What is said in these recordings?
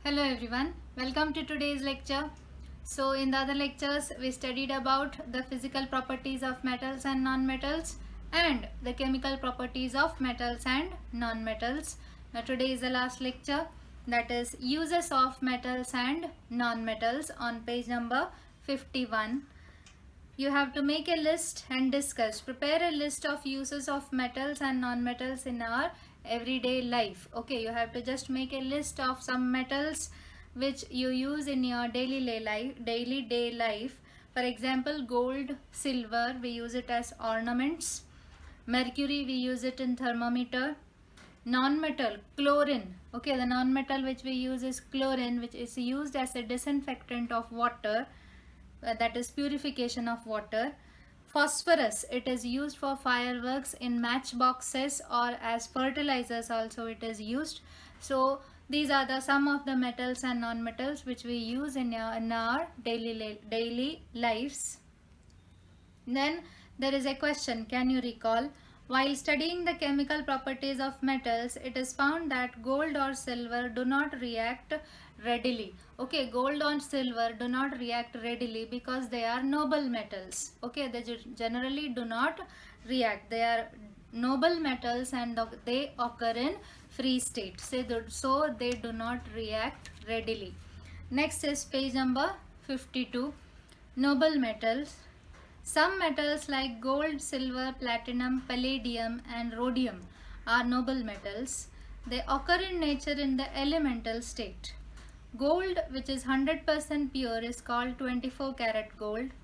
Hello everyone, welcome to today's lecture. So in the other lectures we studied about the physical properties of metals and non-metals and the chemical properties of metals and non-metals. Now today is the last lecture, that is uses of metals and non-metals, on page number 51. You have to make a list and discuss. Prepare a list of uses of metals and non-metals in our everyday life. Okay, you have to just make a list of some metals which you use in your daily day life. For example, gold, silver, we use it as ornaments. Mercury, we use it in thermometer. Non-metal, chlorine. Okay, the non-metal which we use is chlorine, which is used as a disinfectant of water. That is purification of water. Phosphorus, it is used for fireworks in matchboxes, or as fertilizers also it is used. So these are the some of the metals and non-metals which we use in our daily lives. Then there is a question, can you recall? While studying the chemical properties of metals, it is found that gold or silver do not react readily. Okay, gold or silver do not react readily because they are noble metals. Okay, they generally do not react. They are noble metals and they occur in free state. So they do not react readily. Next is page number 52. Noble metals. Some metals like gold, silver, platinum, palladium and rhodium are noble metals. They occur in nature in the elemental state. Gold, which is 100% pure, is called 24 karat gold.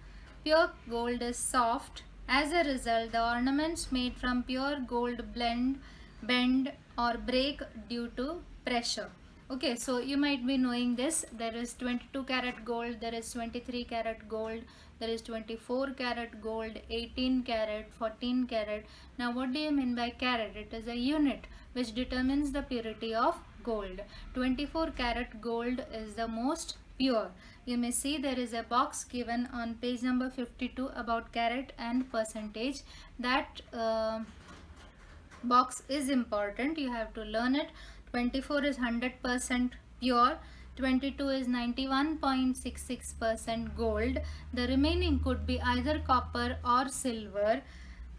Pure gold is soft. As a result, the ornaments made from pure gold bend or break due to pressure. Okay, so you might be knowing this. There is 22 karat gold, there is 23 karat gold, there is 24 karat gold, 18 karat, 14 karat. Now what do you mean by karat? It is a unit which determines the purity of gold. 24 karat gold is the most pure. You may see there is a box given on page number 52 about karat and percentage. That box is important, you have to learn it. 24 is 100% pure, 22 is 91.66% gold, the remaining could be either copper or silver.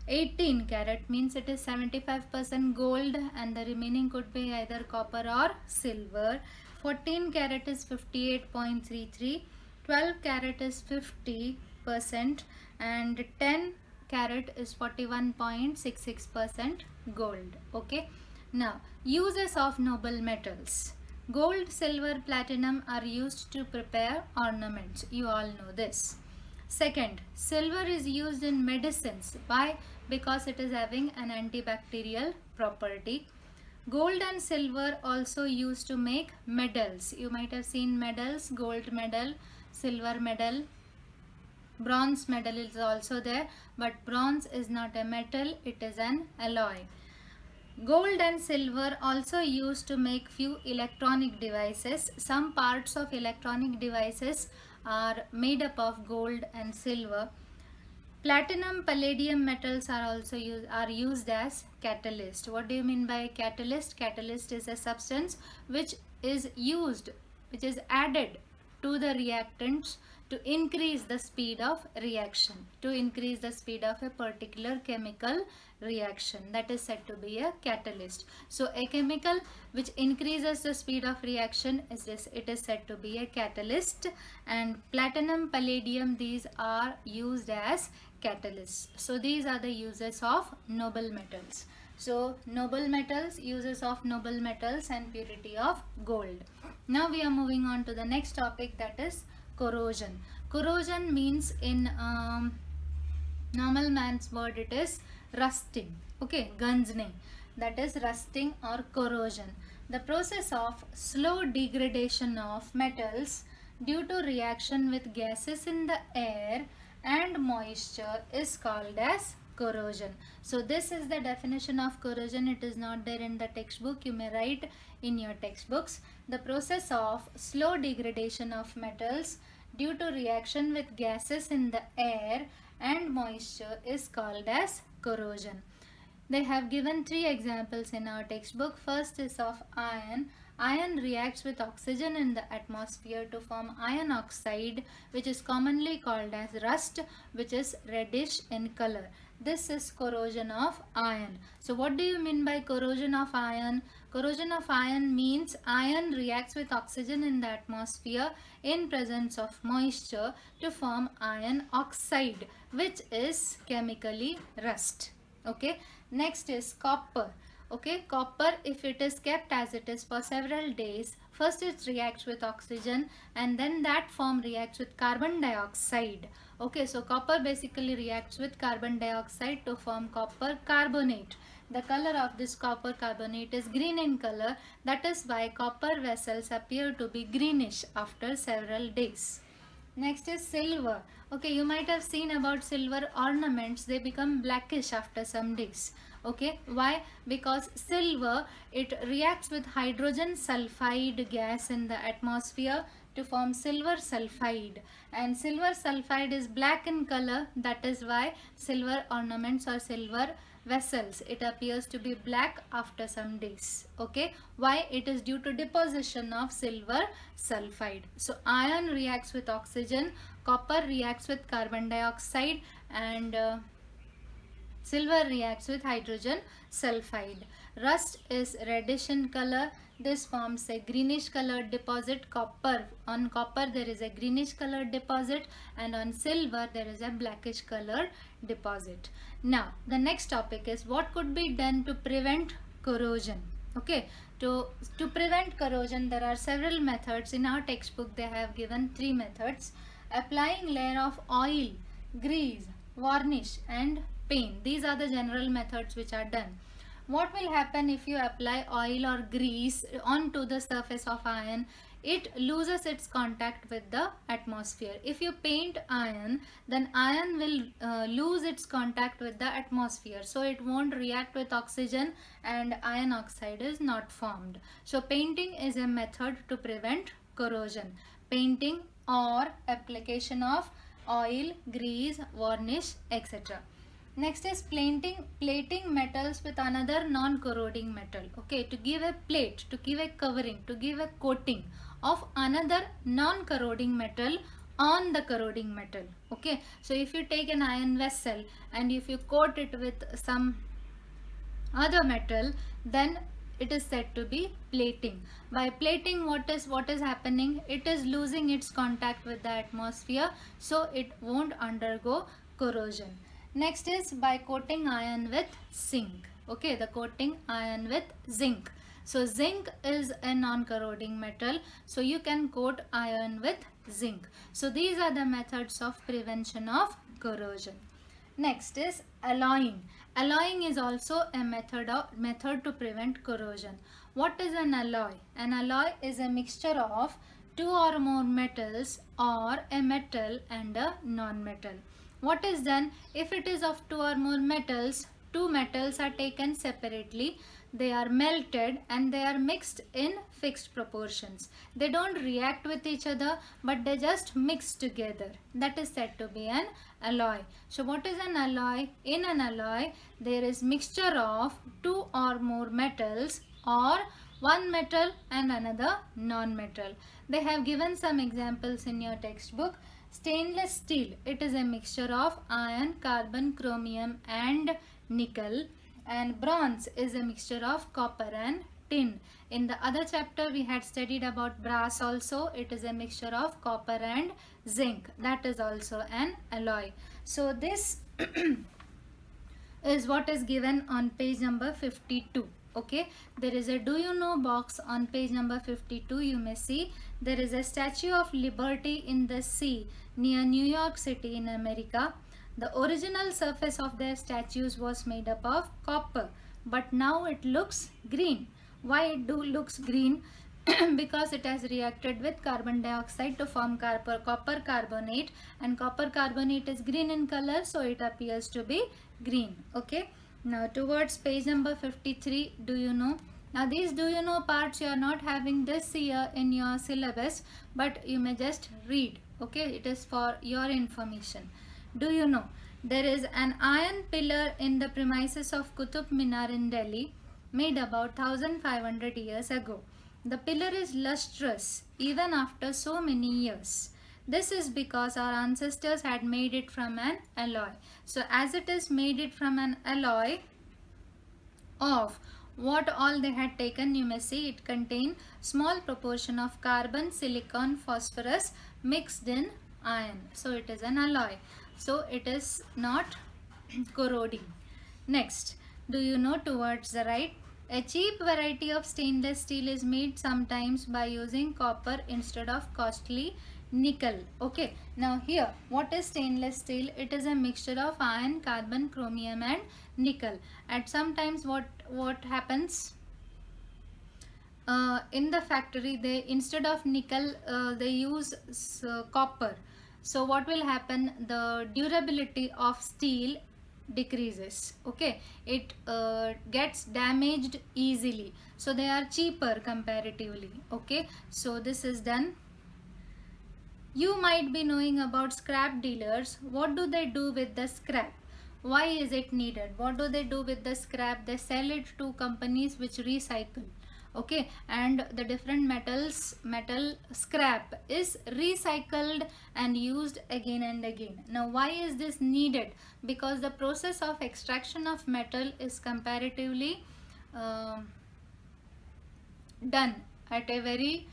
18 karat means it is 75% gold and the remaining could be either copper or silver. 14 karat is 58.33, 12 karat is 50% and 10 carat is 41.66% gold. Okay, now uses of noble metals. Gold, silver, platinum are used to prepare ornaments. You all know this. Second, silver is used in medicines. Why? Because it is having an antibacterial property. Gold and silver also used to make medals. You might have seen medals, gold medal, silver medal. Bronze medal is also there, but bronze is not a metal, it is an alloy. Gold and silver also used to make few electronic devices. Some parts of electronic devices are made up of gold and silver. Platinum, palladium metals are also used as catalyst. What do you mean by catalyst? Catalyst is a substance which is added to the reactants to increase the speed of reaction, to increase the speed of a particular chemical reaction. That is said to be a catalyst. So a chemical which increases the speed of reaction it is said to be a catalyst. And platinum, palladium, these are used as catalysts. So these are the uses of noble metals. So noble metals, uses of noble metals and purity of gold. Now we are moving on to the next topic, that is corrosion. Corrosion means in normal man's word it is rusting. Okay, ganjne, that is rusting or corrosion. The process of slow degradation of metals due to reaction with gases in the air and moisture is called as corrosion. So this is the definition of corrosion. It is not there in the textbook. You may write in your textbooks. The process of slow degradation of metals due to reaction with gases in the air and moisture is called as corrosion. They have given three examples in our textbook. First is of iron. Iron reacts with oxygen in the atmosphere to form iron oxide, which is commonly called as rust, which is reddish in color. This is corrosion of iron. So what do you mean by corrosion of iron? Corrosion of iron means iron reacts with oxygen in the atmosphere in presence of moisture to form iron oxide, which is chemically rust. Okay, next is copper. Okay, copper, if it is kept as it is for several days, first it reacts with oxygen and then that form reacts with carbon dioxide. Okay, so copper basically reacts with carbon dioxide to form copper carbonate. The color of this copper carbonate is green in color. That is why copper vessels appear to be greenish after several days. Next is silver. Okay, you might have seen about silver ornaments. They become blackish after some days. Okay, why? Because silver, it reacts with hydrogen sulfide gas in the atmosphere to form silver sulfide, and silver sulfide is black in color. That is why silver ornaments or silver vessels, it appears to be black after some days. Okay, why? It is due to deposition of silver sulfide. So iron reacts with oxygen, copper reacts with carbon dioxide, and silver reacts with hydrogen sulfide. Rust is reddish in color. This forms a greenish colored deposit. Copper, on copper there is a greenish colored deposit, and on silver there is a blackish colored deposit. Now the next topic is what could be done to prevent corrosion. Okay, to prevent corrosion there are several methods. In our textbook they have given three methods: applying layer of oil, grease, varnish and paint. These are the general methods which are done. What will happen if you apply oil or grease onto the surface of iron? It loses its contact with the atmosphere. If you paint iron, then iron will lose its contact with the atmosphere, so it won't react with oxygen and iron oxide is not formed. So painting is a method to prevent corrosion. Painting or application of oil, grease, varnish, etc. Next is plating metals with another non-corroding metal. Okay, to give a plate, to give a covering, to give a coating of another non-corroding metal on the corroding metal. Okay, so if you take an iron vessel and if you coat it with some other metal, then it is said to be plating. By plating, what is happening? It is losing its contact with the atmosphere, so it won't undergo corrosion. Next is by coating iron with zinc. Okay, the coating iron with zinc. So zinc is a non-corroding metal, so you can coat iron with zinc. So these are the methods of prevention of corrosion. Next is alloying. Alloying is also a method to prevent corrosion. What is an alloy? An alloy is a mixture of two or more metals or a metal and a non-metal. What is done? If it is of two or more metals, two metals are taken separately, they are melted and they are mixed in fixed proportions. They don't react with each other, but they just mix together. That is said to be an alloy. So what is an alloy? In an alloy, there is mixture of two or more metals or one metal and another non-metal. They have given some examples in your textbook. Stainless steel, it is a mixture of iron, carbon, chromium and nickel, and bronze is a mixture of copper and tin. In the other chapter we had studied about brass also. It is a mixture of copper and zinc. That is also an alloy. So this is what is given on page number 52. Okay, there is a do you know box on page number 52. You may see there is a Statue of Liberty in the sea near New York City in America. The original surface of their statues was made up of copper, but now it looks green. Why it looks green? Because it has reacted with carbon dioxide to form copper carbonate, and copper carbonate is green in color, so it appears to be green. Okay, now towards page number 53, do you know? Now these do you know parts you are not having this year in your syllabus, but you may just read. Okay, it is for your information. Do you know? There is an iron pillar in the premises of Qutub Minar in Delhi, made about 1500 years ago. The pillar is lustrous even after so many years. This is because our ancestors had made it from an alloy. So as it is made it from an alloy of what all they had taken, you may see it contain small proportion of carbon, silicon, phosphorus mixed in iron. So it is an alloy. So it is not corroding. Next, do you know towards the right? A cheap variety of stainless steel is made sometimes by using copper instead of costly nickel. Okay, now here what is stainless steel? It is a mixture of iron, carbon, chromium and nickel. At sometimes what happens, in the factory, they instead of nickel they use copper. So what will happen? The durability of steel decreases. Okay, it gets damaged easily, so they are cheaper comparatively. Okay, so this is done. You might be knowing about scrap dealers. What do they do with the scrap? Why is it needed? What do they do with the scrap? They sell it to companies which recycle. Okay, and the different metal scrap is recycled and used again and again. Now why is this needed? Because the process of extraction of metal is comparatively done at a very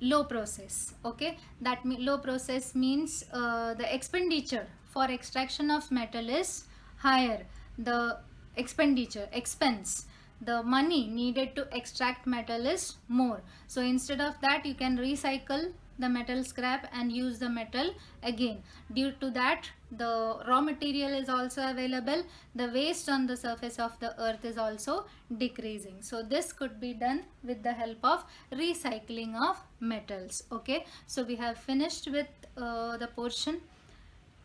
low process. Okay, that low process means the expenditure for extraction of metal is higher. The expense, the money needed to extract metal is more. So instead of that, you can recycle the metal scrap and use the metal again. Due to that, the raw material is also available. The waste on the surface of the earth is also decreasing. So this could be done with the help of recycling of metals. Okay, so we have finished with the portion,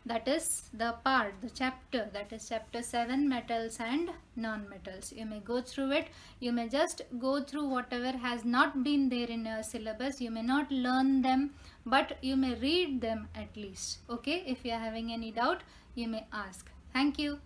that is the part, the chapter, that is chapter 7, metals and non-metals. You may go through it. You may just go through whatever has not been there in your syllabus. You may not learn them, but you may read them at least. Okay, if you are having any doubt, you may ask. Thank you.